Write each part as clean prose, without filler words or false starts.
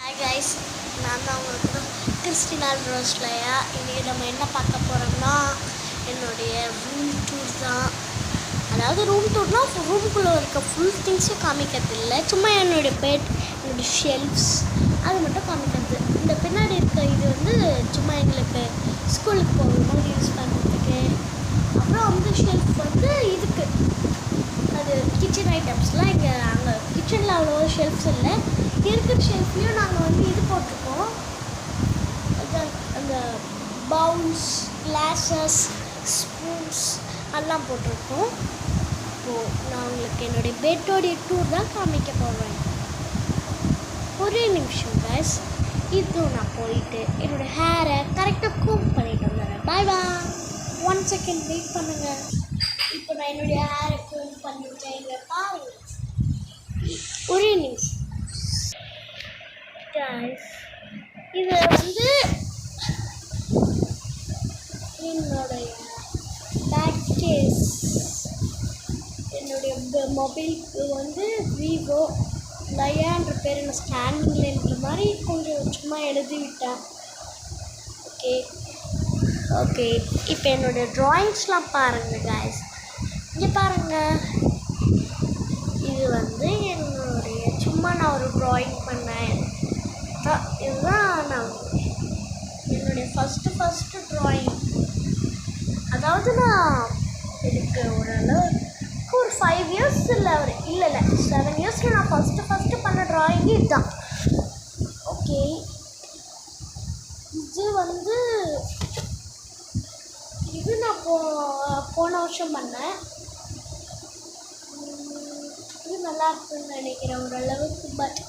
Hi guys, நான் தான் உங்களுக்கு கிறிஸ்டினா ரோஸ்லையா. இன்றைக்கி நம்ம என்ன பார்க்க போகிறோம்னா என்னுடைய ரூம் டூர் தான். அதாவது ரூம் டூர்னால் ரூமுக்குள்ளே இருக்க ஃபுல் திங்ஸும் காமிக்கிறது இல்லை, சும்மா என்னுடைய பெட், என்னுடைய ஷெல்ஃப்ஸ் அது மட்டும் காமிக்கிறது. இந்த பின்னாடி இருக்க இது வந்து சும்மா எங்களுக்கு ஸ்கூலுக்கு போகும்போது யூஸ் பண்ணுறதுக்கு. அப்புறம் அந்த ஷெல்ஃப் வந்து இதுக்கு அது கிச்சன் ஐட்டம்ஸ்லாம் அங்கே கிச்சனில் அவ்வளோ ஷெல்ஃப்ஸ் இல்லை. இருக்கிற ஷெல்ஃப்லேயும் நாங்கள் வந்து இது போட்டிருக்கோம், அந்த பவுல்ஸ், கிளாஸஸ், ஸ்பூன்ஸ் அதெல்லாம் போட்டிருக்கோம். இப்போது நான் உங்களுக்கு என்னுடைய பெட்டோடைய டூர் தான் காமிக்க போவேன். ஒரே நிமிஷம் கைஸ், இதுவும் நான் போயிட்டு என்னோடய ஹேரை கரெக்டாக கூம் பண்ணிட்டு வந்துடுறேன். பாய் பாய், 1 செகண்ட் வெயிட் பண்ணுங்கள். இப்போ நான் என்னுடைய ஹேரை கூம் பண்ணிட்டேன், இங்கே பாருங்கள். ஒரே நிமிஷம் கைஸ், இது வந்து என்னுடைய பேக் கேஸ். என்னுடைய மொபைலுக்கு வந்து விவோ லயான்ற பேர் என்ன ஸ்டாண்டிங்லன்ற மாதிரி கொஞ்சம் சும்மா எழுதி விட்டேன். ஓகே இப்போ என்னுடைய ட்ராயிங்ஸ்லாம் பாருங்கள் கைஸ். இங்கே பாருங்கள், இது வந்து என்னுடைய சும்மா நான் ஒரு ட்ராயிங் பண்ணேன். இதுதான் நான் என்னுடைய ஃபஸ்ட்டு ட்ராயிங். அதாவது நான் இதுக்கு ஓரளவுக்கு ஒரு 5 இயர்ஸ் இல்லை 7 இயர்ஸில் நான் ஃபஸ்ட்டு பண்ண ட்ராயிங்கு இதுதான். ஓகே, இது வந்து இது நான் போன வருஷம் பண்ணேன். இது நல்லா இருக்குன்னு நினைக்கிறேன் ஓரளவுக்கு. But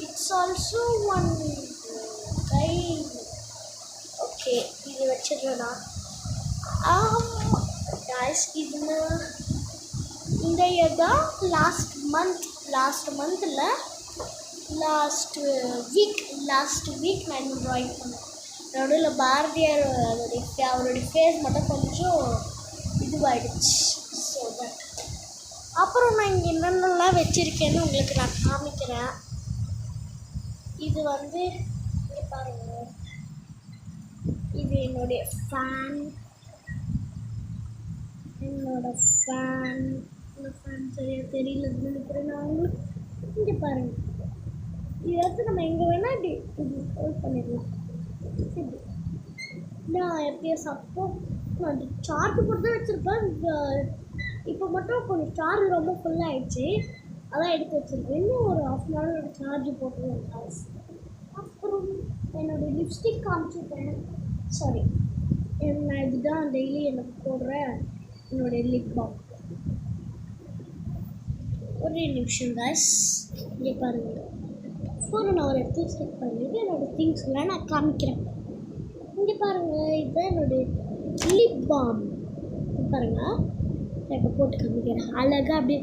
it's also one kind. Okay, இது வச்சிடுறேன்னா கைஸ், இது இந்த இயர் தான் லாஸ்ட் வீக் நான் இன்னும் ட்ராயிங் பண்ணேன். நடுவில் பாரதியார் அவருடைய ஃபேஸ் மட்டும் கொஞ்சம் இதுவாகிடுச்சு. ஸோ தட் அப்புறம் நான் இங்கே என்னென்னலாம் வச்சுருக்கேன்னு உங்களுக்கு நான் காமிக்கிறேன். இது வந்து இங்கே பாருங்கள், இது என்னுடைய ஃபேன். இந்த ஃபேன் சரியாக தெரியலன்னு நினைக்கிறேன் நான் உங்களுக்கு. இங்கே பாருங்கள், இதாச்சும் நம்ம எங்கே வேணால் இப்படி ஹோல்ட் பண்ணிடலாம். சரி, நான் எப்படியா நான் சார்ஜ் போட்டு தான் வச்சுருப்பேன். இப்போ மட்டும் கொஞ்சம் சார்ஜ் ரொம்ப ஃபுல்லாகிடுச்சு, அதான் எடுத்து வச்சுருக்கேன். இன்னும் ஒரு 1/2 hour சார்ஜ் போட்டுருவேன் காசு. அப்புறம் என்னுடைய லிப்ஸ்டிக் காமிச்சிருக்கேன். சாரி, நான் இதுதான் டெய்லி எனக்கு போடுற என்னுடைய லிப் பாம். ஒரே நிமிஷம் காய்ஸ், இங்கே பாருங்கள். ஃபோனை நான் ஒரு இடத்துல செட் பண்ணிவிட்டு என்னோடய திங்ஸ் எல்லாம் நான் காமிக்கிறேன். இங்கே பாருங்கள், இதுதான் என்னுடைய லிப் பாம். பாருங்கள், நான் இப்போ போட்டு காமிக்கிறேன். அழகாக அப்படியே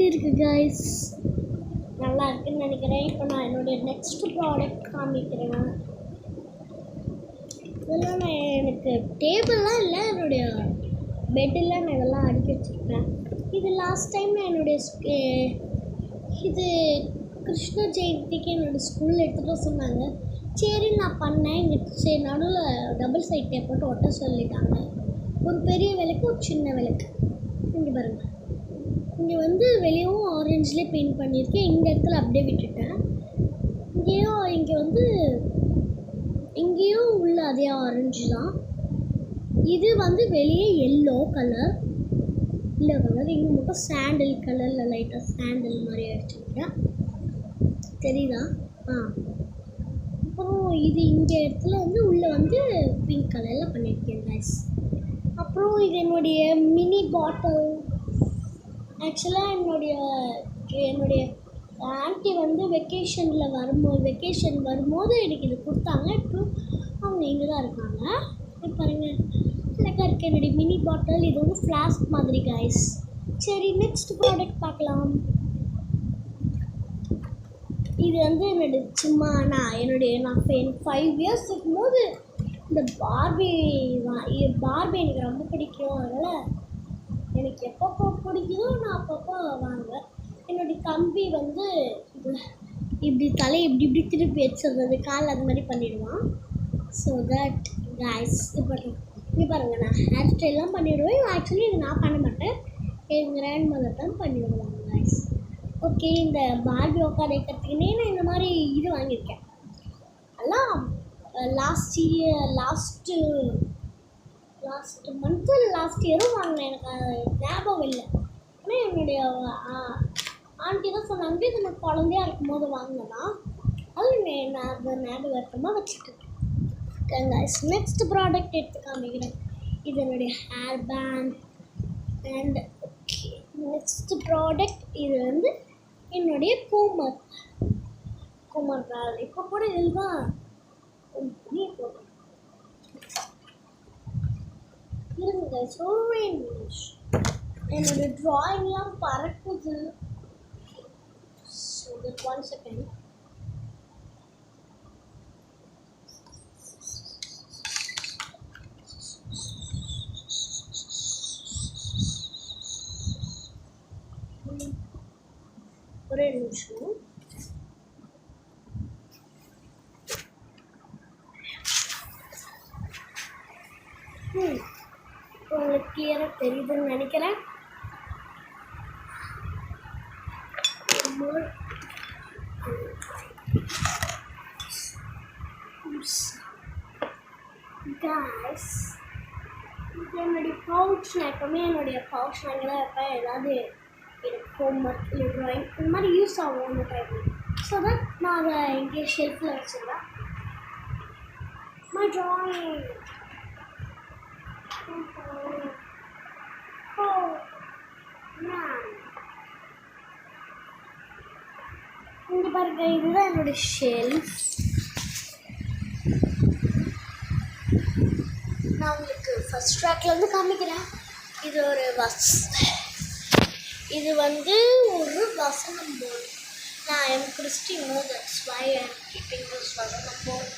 இருக்குது கைஸ். நல்லா இருக்குன்னு நினைக்கிறேன். இப்போ நான் என்னுடைய நெக்ஸ்ட் ப்ராடக்ட் காமிக்கிறேன். இதெல்லாம் நான் எனக்கு டேபிள்லாம் இல்லை, என்னுடைய பெட்டில் நான் இதெல்லாம் அடுக்கி வச்சுருப்பேன். இது லாஸ்ட் டைம் நான் என்னுடைய இது கிருஷ்ண ஜெயந்திக்கு என்னோடய ஸ்கூலில் எடுத்துகிட்டு சொன்னாங்க. சரி நான் பண்ணேன். இங்கே சரி நடுவில் டபுள் சைட் டேப் போட்டு ஒட்ட சொல்லிட்டாங்க. ஒரு பெரிய விளக்கு, ஒரு சின்ன விளக்கு. இங்கே பாருங்கள், இங்கே வந்து வெளியவும் ஆரஞ்சிலே பெயிண்ட் பண்ணியிருக்கேன். இந்த இடத்துல அப்படியே விட்டுட்டேன். இங்கேயும் உள்ள அதே ஆரஞ்சு தான். இது வந்து வெளியே எல்லோ கலர், இங்கே மட்டும் சாண்டில் கலரில் லைட்டாக சாண்டில் மாதிரி அடிச்சிருக்கேன். தெரியுதா? அப்புறம் இது இங்கே இடத்துல வந்து உள்ளே வந்து பிங்க் கலரில் பண்ணியிருக்கேன் கைஸ். அப்புறம் இது என்னுடைய மினி பாட்டில். ஆக்சுவலாக என்னுடைய ஆன்ட்டி வந்து வெக்கேஷன் வரும்போது எனக்கு இது கொடுத்தாங்க. இப்போ அவங்க இங்கே தான் இருக்காங்க. பாருங்கள், அழகாக இருக்க என்னுடைய மினி பாட்டில். இது வந்து ஃப்ளாஸ்க் மாதிரி கைஸ். சரி, நெக்ஸ்ட் ப்ராடக்ட் பார்க்கலாம். இது வந்து என்னுடைய சும்மா நான் 5 இயர்ஸ் இருக்கும்போது இந்த பார்பி எனக்கு ரொம்ப பிடிக்கும். அதனால் எனக்கு எப்பப்போ பிடிக்குதோ நான் அப்பப்போ வாங்குவேன். என்னுடைய தம்பி வந்து இப்படி தலையை இப்படி திருப்பி வச்சுருந்தது, கால் அது மாதிரி பண்ணிவிடுவான். ஸோ தட் கைஸ், இப்போ பாருங்கள், நான் ஹேர் ஸ்டைல்லாம் பண்ணிவிடுவேன். ஆக்சுவலி இது நான் பண்ண மாட்டேன், என் கிராண்ட் மதர் தான் பண்ணிவிடுவாங்க கைஸ். ஓகே, இந்த பார்பி உட்கார வைக்கிறதுக்குன்னே நான் இந்த மாதிரி இது வாங்கியிருக்கேன். அதெல்லாம் லாஸ்ட் மந்த்து லாஸ்ட் இயரும் வாங்கினேன். எனக்கு ஞாபகம் இல்லை. ஆனால் என்னுடைய ஆண்டி தான் சொன்னாங்க, இது நான் குழந்தையா இருக்கும்போது வாங்கினேன்னா. அது நான் அதை ஞாபகமாக வச்சுட்டு இருக்கேன். நெக்ஸ்ட் ப்ராடக்ட் எடுத்து காமிக்கிறேன். இது என்னுடைய hair band. And okay, next product இது வந்து என்னுடைய கோமர் பேல். இப்போ கூட இதில் தான் இருங்க சொல்கிறேன். என்னோடய ட்ராயிங்லாம் பறக்குது. So that 1 second. ஒரே நிமிஷம். உங்களுக்கு கிளியராக தெரியுதுன்னு நினைக்கிறேன். கைஸ், இது என்னுடைய பவுச். நான் எப்போவுமே என்னுடைய பவுச் வாங்கலாம் வைப்பேன். ஏதாவது எனக்கு ஹோம்ஒர்க் இல்லை ட்ராயிங் இந்த மாதிரி யூஸ் ஆகும் அந்த டைமில். ஸோ தட் நான் அதை எங்கேயே ஷெல்ஃபில் வச்சுருவேன். My drawing. இங்கே பாருங்க, இதுதான் என்னுடைய ஷெல்ஃப். நான் உங்களுக்கு ஃபஸ்ட் ட்ராக்லேருந்து காமிக்கிறேன். இது ஒரு இது வந்து ஒரு வசனம் போர்டு. நான் am Christine, that's why I am keeping this வசனம் போர்டு.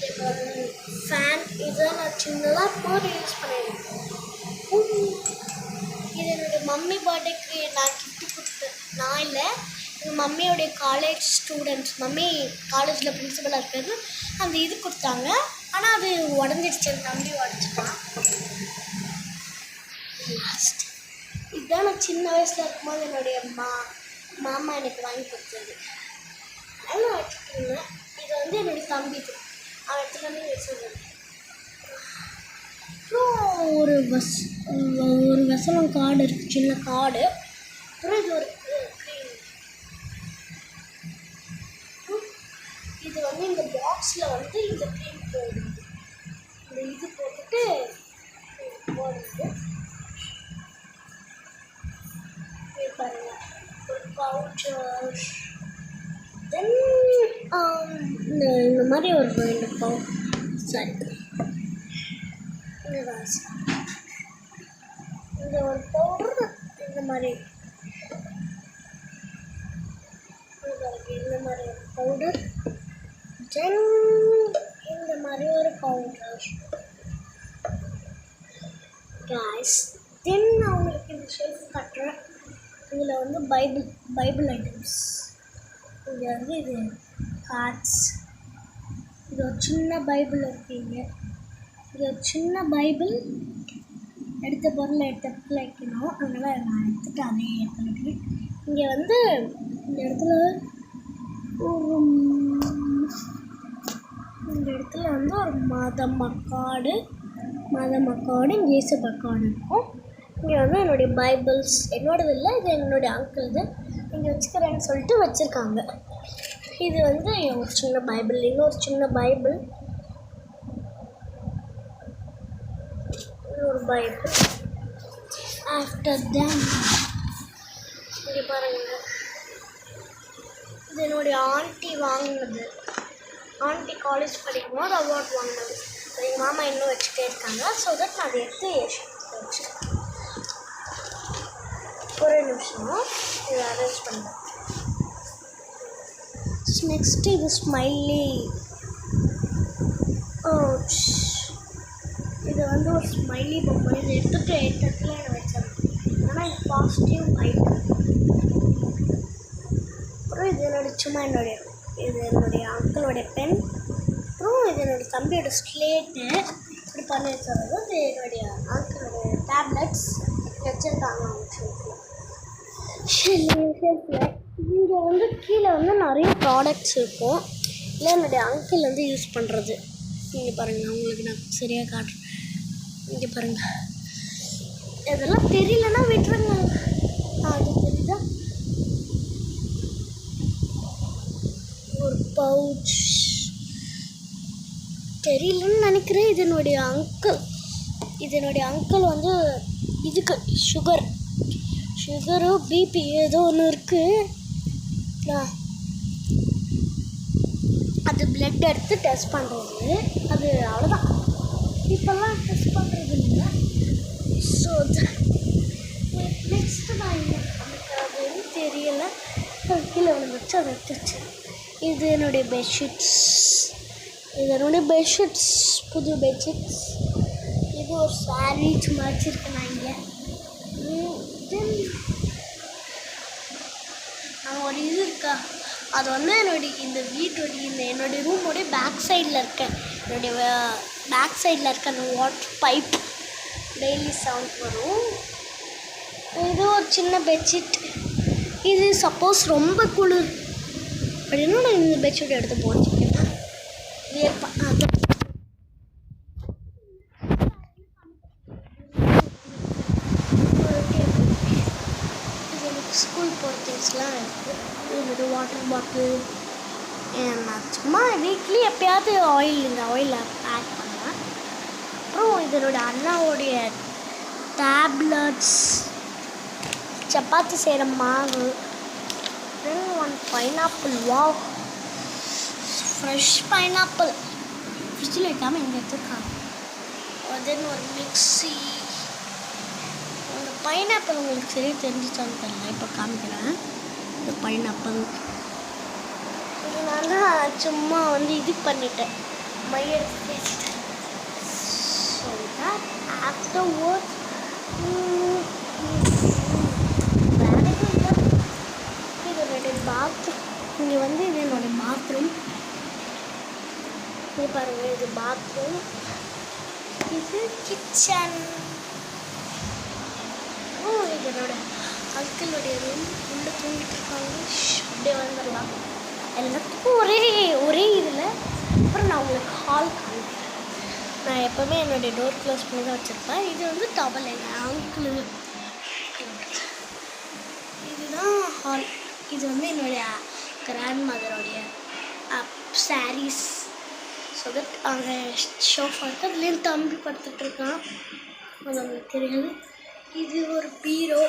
இது ஒரு ஃபேன். இதை நான் சின்னதாக போர்டு யூஸ் பண்ணியிருக்கேன். இது என்னுடைய மம்மி பர்த்டேக்கு நான் கிஃப்ட் கொடுத்தேன். நான் இல்லை, எங்கள் மம்மியோடைய காலேஜ் ஸ்டூடெண்ட்ஸ். மம்மி காலேஜில் பிரின்சிபலாக இருக்கிறது அந்த இது கொடுத்தாங்க. ஆனால் அது உடஞ்சிடுச்சு, என் தம்பி உடச்சிட்டான். லாஸ்ட் இதுதான் நான் சின்ன வயசில் இருக்கும்போது என்னுடைய மாமா எனக்கு வாங்கி கொடுத்தது. அதெல்லாம் வச்சுக்கோங்க. இது வந்து என்னுடைய தம்பிக்கு அவன் இடத்துல வந்து வச்சுருந்தேன். அப்புறம் ஒரு வசனம் கார்டு இருக்குது, சின்ன கார்டு. அப்புறம் இது ஒரு க்ரீம். இது வந்து இந்த பாக்ஸில் வந்து இந்த க்ரீம் போடுது. இந்த இது போட்டுட்டு போடுது. பாருங்க, ஒரு பவுச்சர். தென் இந்த மாதிரி ஒரு 2 பவுச். சரி, இந்த ஒரு பவுடர் இந்த மாதிரி ஒரு பவுடர். தென் இந்த மாதிரி ஒரு பவுடர் கைஸ். தென் நான் உங்களுக்கு இந்த ஷெல்ஃப் கட்டுறேன். இதில் வந்து பைபிள் ஐட்டம்ஸ். இங்கே வந்து இது கார்ட்ஸ். இது ஒரு சின்ன பைபிள் இருக்குங்க. இது ஒரு சின்ன பைபிள். எடுத்த பொருளை எடுத்து வைக்கணும். அதனால் நான் எடுத்துகிட்டு அதே எடுத்து வைக்கிறேன். இங்கே வந்து இந்த இடத்துல வந்து ஒரு மத மக்காடு இயேசு மக்காடு இருக்கும். இங்கே வந்து என்னுடைய பைபிள்ஸ். என்னோடது இல்லை, இது என்னுடைய அங்கிள். இது இங்கே வச்சுக்கிறேன்னு சொல்லிட்டு வச்சுருக்காங்க. இது வந்து ஒரு சின்ன பைபிள். இன்னொரு சின்ன பைபிள். ஒரு பைபிள். ஆஃப்டர் தேன் இங்கே பாருங்கள், இது என்னுடைய ஆண்டி வாங்கினது. ஆண்டி காலேஜ் படிக்கும்போது அவார்ட் வாங்கினது. எங்கள் மாமா இன்னும் வச்சுட்டே இருக்காங்க. ஸோ தட் நான் அதை எடுத்து வச்சுருக்கேன். ஒரு நிமிஷம் இதை அரேஞ்ச் பண்ணுறேன். நெக்ஸ்ட்டு இது ஸ்மைலி. இது வந்து ஒரு ஸ்மைலி பொம்மை. இதை எடுத்துகிட்டு இடத்துல என்ன வச்சிடலாம். ஆனால் இது பாசிட்டிவ் ஐட்டம். அப்புறம் இது என்னுடைய அங்கிளோடைய பென். அப்புறம் இது என்னுடைய தம்பியோட ஸ்லேட்டு. இப்படி பண்ணி வச்சுறது இது என்னுடைய அங்கிளோடைய டேப்லெட்ஸ் வச்சுருக்காங்க அவங்க ஷெல்ஃபில். இங்கே வந்து கீழே வந்து நிறைய ப்ராடக்ட்ஸ் இருக்கும். இல்லை என்னுடைய அங்கிள் வந்து யூஸ் பண்ணுறது. இங்கே பாருங்கள், உங்களுக்கு நான் சரியாக காட்டுறேன். இங்கே பாருங்கள், இதெல்லாம் தெரியலன்னா விட்டுருங்க. அது தெரியுதா, ஒரு பவுச் தெரியலன்னு நினைக்கிறேன். இது என்னுடைய அங்கிள் வந்து இதுக்கு சுகரு பிபி ஏதோ ஒன்று இருக்குது. அது பிளட் எடுத்து டெஸ்ட் பண்ணுறது. அது அவ்வளோதான். இப்போல்லாம் டெஸ்ட் பண்ணுறது இல்லை. ஸோ நெக்ஸ்ட்டு நான் என்ன பண்ணுறதுன்னு தெரியலை. கீழே விழுந்துச்சு, அதை எடுத்துச்சு. இது என்னுடைய பெட்ஷீட்ஸ், புது பெட்ஷீட்ஸ். இது ஒரு சாரீ சும்மா வச்சுருக்கேன் நான் இங்கே. நான் ஒரு இது இருக்கா, அது வந்து இந்த என்னுடைய ரூமோடைய பேக் சைடில் இருக்கேன். பேக் சைடில் இருக்க அந்த வாட்டர் பைப் டெய்லி சவுண்ட் வரும். இது ஒரு சின்ன பெட்ஷீட். இது சப்போஸ் ரொம்ப குளிர் அப்படின்னா நான் இந்த பெட்ஷீட் எடுத்து போச்சுக்கேன். ஸ்கூல் போகிற திங்ஸ்லாம் இருக்குது. இது வாட்டர் பாட்டில். நான் சும்மா வீக்லி எப்போயாவது ஆயிலில் பேக் பண்ணுவேன். அப்புறம் இதனோட அண்ணாவுடைய டேப்லெட்ஸ், சப்பாத்தி செய்கிற மாவு, one pineapple. Wow, fresh pineapple ஃப்ரிட்ஜில் வைக்காமல் இங்கே எடுத்துருக்காங்க. தென் ஒரு மிக்ஸி. அந்த பைனாப்பிள் உங்களுக்கு சரி தெரிஞ்சிச்சான்னு தெரியல, இப்போ காமிக்கிறேன். இந்த பைனாப்பிள் இதனால சும்மா வந்து இது பண்ணிட்டேன், மையெடுத்து பேசிட்டேன். ஸோ தட் ஆஃப்டர்வர்ட்ஸ் இது என்னுடைய பாத்ரூம். இங்கே வந்து இது என்னுடைய பாத்ரூம். இது பாருங்கள், இது பாத்ரூம். இது கிச்சன். இது என்னோட அங்கிளுடைய ரூம். உள்ளே தூங்கிட்டு இருக்காங்க. அப்படியே வந்துடலாம். எல்லாத்துக்கும் ஒரே இதில். அப்புறம் நான் உங்களுக்கு ஹால் காமிக்கிறேன். நான் எப்போவுமே என்னுடைய டோர் க்ளோஸ் பண்ணி தான் வச்சுருப்பேன். இது வந்து டவல் எங்கள் அங்கிள். இதுதான் ஹால். இது வந்து என்னுடைய கிராண்ட் மதருடைய சாரீஸ். ஸோ தட் அங்கே ஷோஃபா இருக்குது. அதுலேயும் தம்பி படுத்துட்ருக்கான், அது உங்களுக்கு தெரியாது. இது ஒரு பீரோ.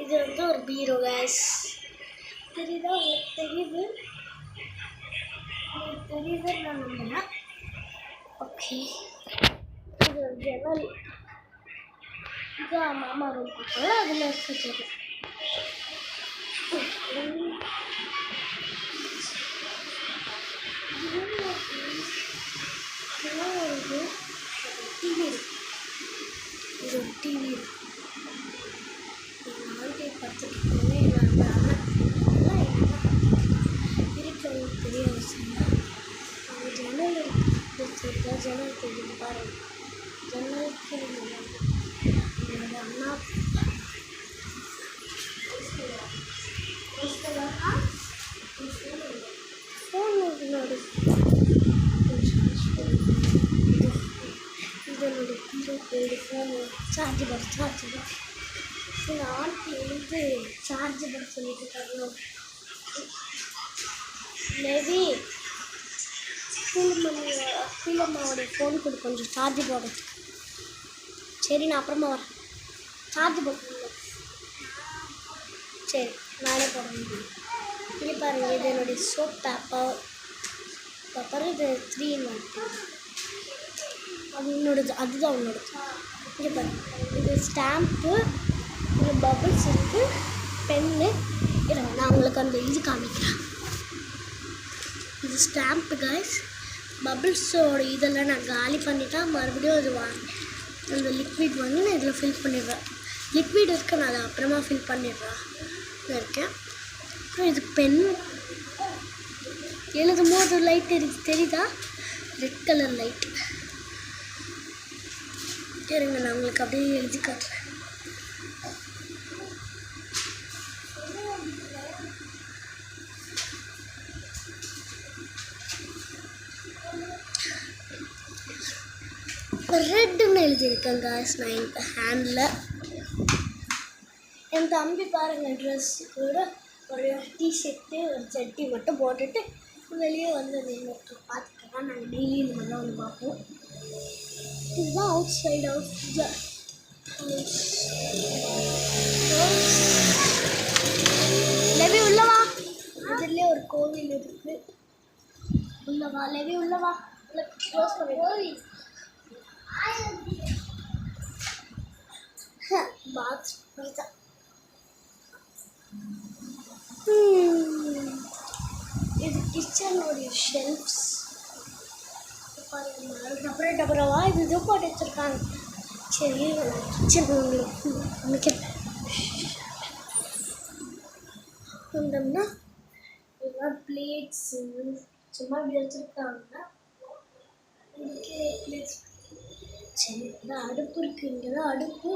இது வந்து ஒரு பீரோ கேஸ். தெரியுதா, உங்களுக்கு தெரியுது நான் நம்புகிறேன். ஓகே, இது ஒரு ஜன்னல். இதுதான் மாமா ரூம் பார்க்கல, அதில் இருக்குது. டிவி இருக்கு. இது ஒரு டிவி இருக்கு. ஆல்ரெடி பார்த்துட்டு இருக்கிறவங்களுக்கு தெரிய வச்சுருந்தா அவங்க ஜன்னல் வச்சுருக்கா. ஜன்னல் தெரியும் பாருங்கள். ஜன்னலுக்கு என்னோட அண்ணா ஃபோன் இதனோட ஃபோனு சார்ஜ் போட எங்கள் ஆண்டி வந்து சார்ஜ் போட சொல்லிட்டு இருக்காங்க. மேபி ஃபீலம்மாவோடைய ஃபோனுக்கு கொஞ்சம் சார்ஜ் போடுறதுக்கு. சரி, நான் அப்புறமா வரேன். சார்ஜ் போட்டு சரி நானே போடுறேன். இது பாருங்கள், இது என்னுடைய சோப் பேப்பர். இது 3 in 1. அது உன்னோடது, அதுதான் உன்னோடது. இங்கே பாரு, இது ஸ்டாம்ப்பு, இது பபிள்ஸ் இருக்குது, பென்னு. இல்லை நான் உங்களுக்கு அந்த இது காமிக்கிறேன். இது ஸ்டாம்ப்பு கைஸ். பபிள்ஸோட இதெல்லாம் நான் காலி பண்ணிட்டா மறுபடியும் அது அந்த லிக்விட் வாங்கி நான் இதில் ஃபில் பண்ணிடுவேன். லிக்விட் இருக்குது, நான் அதை அப்புறமா ஃபில் பண்ணிடுறேன் இருக்கேன். அப்புறம் இது பென். எழுதும் போது லைட் தெரியுதா? Red colour light. இருங்க நான் உங்களுக்கு அப்படியே எழுதி காட்டுறேன். ரெட்டுன்னு எழுதியிருக்கேன் காய்ஸ் நான் எங்கள் ஹேண்டில். என் தம்பி பாருங்கள் ட்ரெஸ்ஸு கூட ஒரு டிஷர்ட்டு ஒரு சட்டி மட்டும் போட்டுட்டு வெளியே வந்து நின்று பார்த்துக்கலாம். நாங்கள் டெய்லி இந்த மாதிரிலாம் வந்து பார்ப்போம். இதுதான் outside of the house. லெவி உள்ளவா, இதுலேயே ஒரு கோவில் இருக்குது. உள்ளவா லெவி உள்ளவா, க்ளோஸ் பண்ணி கோவில் பாத். இது கிச்சனுடைய ஷெல்ஃப்ஸ். டபரா டபராவா இது இது போட்டு வச்சுருக்காங்க. சரி கிச்சன் உங்களுக்கு அமைக்கிறேன். வந்தோம்னா இதெல்லாம் பிளேட்ஸு சும்மா இப்படி வச்சுருக்காங்க. பிளேட்ஸ். சரி இதான் அடுப்பு இருக்குது. இங்கே தான் அடுப்பு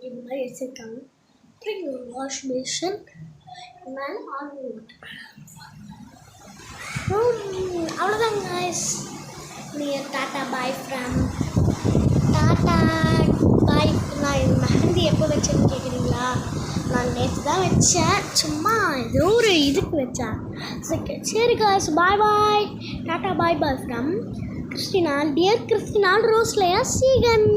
இந்த மாதிரி வச்சுருக்காங்க. அப்புறம் இங்கே ஒரு வாஷ் பேஷன், மேலே ஆர்வம் வாட்டர். அவ்வளோதான் காய்ஸ். நீங்கள் டாட்டா பாய் ஃப்ரம் டாட்டா பாய். நான் இந்த மெஹந்தி எப்போ வச்சேன்னு கேட்குறீங்களா? நான் நேற்று தான் வச்சேன், சும்மா ஏதோ ஒரு இதுக்கு வச்சேன். சரி guys, bye bye, tata bye bye from Christina, dear Christina ரோஸ்லையா சீகன்.